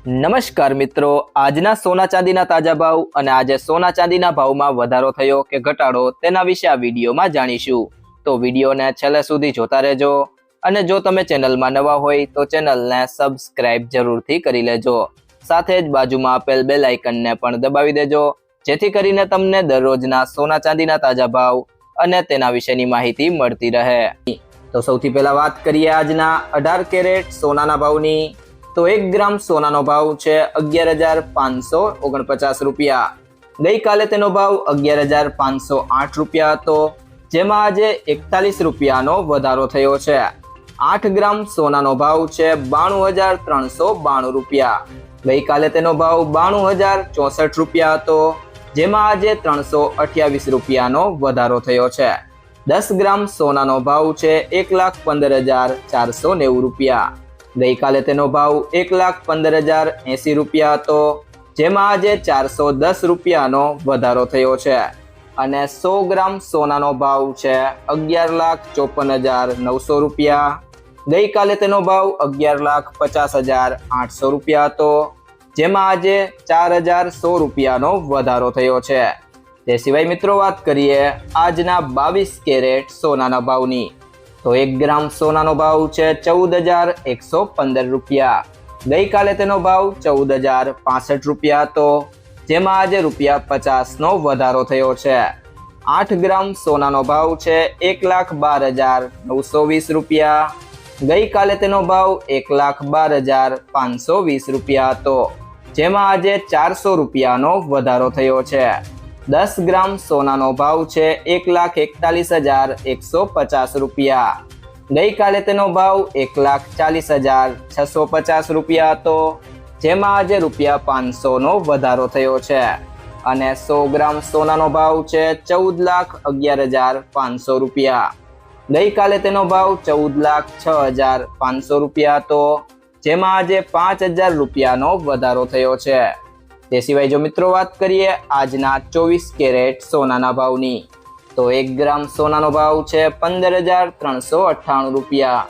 નમસ્કાર મિત્રો, આજના સોના ચાંદીના તાજા ભાવ અને આજે સોના ચાંદીના ભાવમાં વધારો થયો કે ઘટાડો તેના વિશે આ વિડીયોમાં જાણીશું। તો વિડીયોને છેલ્લે સુધી જોતા રહેજો અને જો તમે ચેનલમાં નવા હોય તો ચેનલને સબસ્ક્રાઇબ જરૂરથી કરી લેજો। સાથે જ બાજુમાં આપેલ બેલ આઇકનને પણ દબાવી દેજો જેથી કરીને તમને દરરોજના સોના ચાંદીના તાજા ભાવ અને તેના વિશેની માહિતી મળતી રહે। તો સૌથી પહેલા વાત કરીએ આજના 18 કેરેટ સોનાના ભાવની। તો 1 ગ્રામ સોનાનો ભાવ છે 11,549 રૂપિયા। ગઈકાલે તેનો ભાવ 11,508 રૂપિયા હતો, જેમાં આજે 41 રૂપિયાનો વધારો થયો છે। 8 ગ્રામ સોનાનો ભાવ છે 92,392 રૂપિયા। ગઈકાલે તેનો ભાવ 92,064 રૂપિયા હતો, જેમાં આજે 328 રૂપિયાનો વધારો થયો છે। 10 ગ્રામ સોનાનો ભાવ છે 1,15,490 રૂપિયા। ગઈકાલે તેનો ભાવ 1,15,080 રૂપિયા હતો, જેમાં આજે 410 રૂપિયાનો વધારો થયો છે। અને 100 ગ્રામ સોનાનો ભાવ છે 11,54,900 રૂપિયા। ગઈકાલે તેનો ભાવ 11,50,800 રૂપિયા હતો, જેમાં આજે 4,100 રૂપિયાનો વધારો થયો છે। તે સિવાય મિત્રો વાત કરીએ આજના 22 કેરેટ સોનાના ભાવની। તો 1 ગ્રામ સોનાનો ભાવ છે 14,115 રૂપિયા। ગઈકાલે તેનો ભાવ 14,065 રૂપિયા હતો, જેમાં આજે ₹50નો વધારો થયો છે। 8 ગ્રામ સોનાનો ભાવ છે 1,12,920 રૂપિયા। ગઈકાલે તેનો ભાવ 1,12,520 રૂપિયા હતો, જેમાં આજે 400 રૂપિયાનો વધારો થયો છે। 10 ગ્રામ સોનાનો ભાવ છે 1,41,150 રૂપિયા। ગઈકાલે તેનો ભાવ 1,40,650 રૂપિયા હતો, જેમાં આજે ₹500નો વધારો થયો છે। અને 100 ગ્રામ સોનાનો ભાવ છે 14,11,500 રૂપિયા। ગઈકાલે તેનો ભાવ 14,06,500 રૂપિયા હતો, જેમાં આજે 5,000 રૂપિયાનો વધારો થયો છે। તે સિવાય જો મિત્રો વાત કરીએ આજના 24 કેરેટ સોનાના ભાવની। તો 1 ગ્રામ સોનાનો ભાવ છે 15,398 રૂપિયા।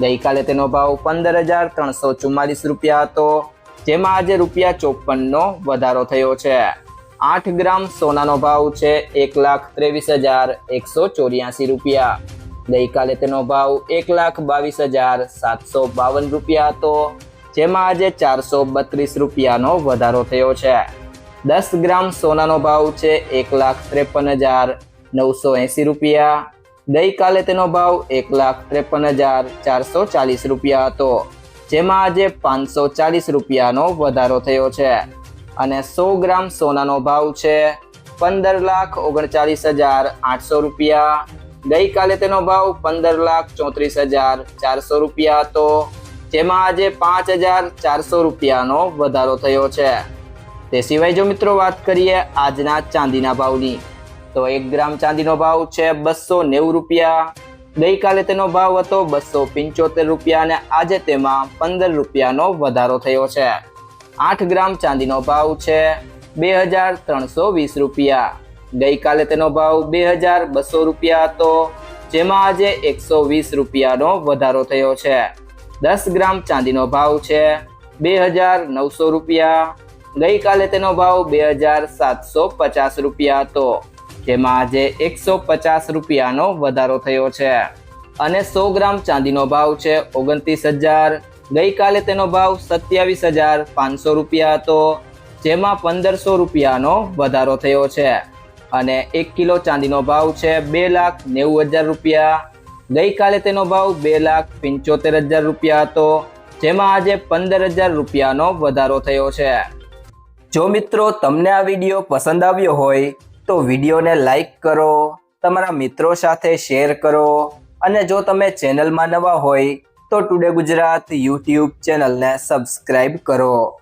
ગઈકાલે તેનો ભાવ 15,344 રૂપિયા હતો, જેમાં આજે ₹54નો વધારો થયો છે। 8 ગ્રામ સોનાનો ભાવ છે 1,23,184 રૂપિયા। ગઈકાલે તેનો ભાવ 1,22,752 રૂપિયા હતો, જેમાં આજે 432 રૂપિયાનો વધારો થયો છે। 10 ગ્રામ સોનાનો ભાવ છે 1,53,980 રૂપિયા। ગઈકાલે તેનો ભાવ 1,53,440 રૂપિયા હતો, જેમાં આજે 540 રૂપિયાનો વધારો થયો છે। અને 100 ગ્રામ સોનાનો ભાવ છે 15,39,800 રૂપિયા। ગઈકાલે તેનો ભાવ 15,34,400 રૂપિયા હતો, જેમાં આજે 5,400 રૂપિયાનો વધારો થયો છે। તે સિવાય જો મિત્રો વાત કરીએ આજના ચાંદીના ભાવની। તો 1 ગ્રામ ચાંદીનો ભાવ છે 290 રૂપિયા। ગઈકાલે તેનો ભાવ હતો 275 રૂપિયા અને આજે તેમાં 15 રૂપિયાનો વધારો થયો છે। 8 ગ્રામ ચાંદીનો ભાવ છે 2,320 રૂપિયા। ગઈકાલે તેનો ભાવ 2,200 રૂપિયા હતો, જેમાં આજે 120 રૂપિયાનો વધારો થયો છે। 10 ગ્રામ ચાંદીનો ભાવ છે 2,900 રૂપિયા। ગઈકાલે તેનો ભાવ 2,750 રૂપિયા હતો, જેમાં આજે 150 રૂપિયાનો વધારો થયો છે। અને 100 ગ્રામ ચાંદીનો ભાવ છે 29,000। ગઈકાલે તેનો ભાવ 27,500 રૂપિયા હતો, જેમાં 1,500 રૂપિયાનો વધારો થયો છે। અને 1 કિલો ચાંદીનો ભાવ છે 2,90,000 રૂપિયા। ગઈકાલે તેનો ભાવ 2,75,000 રૂપિયા હતો, જેમાં આજે 15,000 રૂપિયાનો વધારો થયો છે। જો મિત્રો તમને આ વિડીયો પસંદ આવ્યો હોય તો વિડીયોને લાઈક કરો, તમારા મિત્રો સાથે શેર કરો અને જો તમે ચેનલમાં નવા હોય તો ટુડે ગુજરાત યુટ્યુબ ચેનલને સબસ્ક્રાઇબ કરો।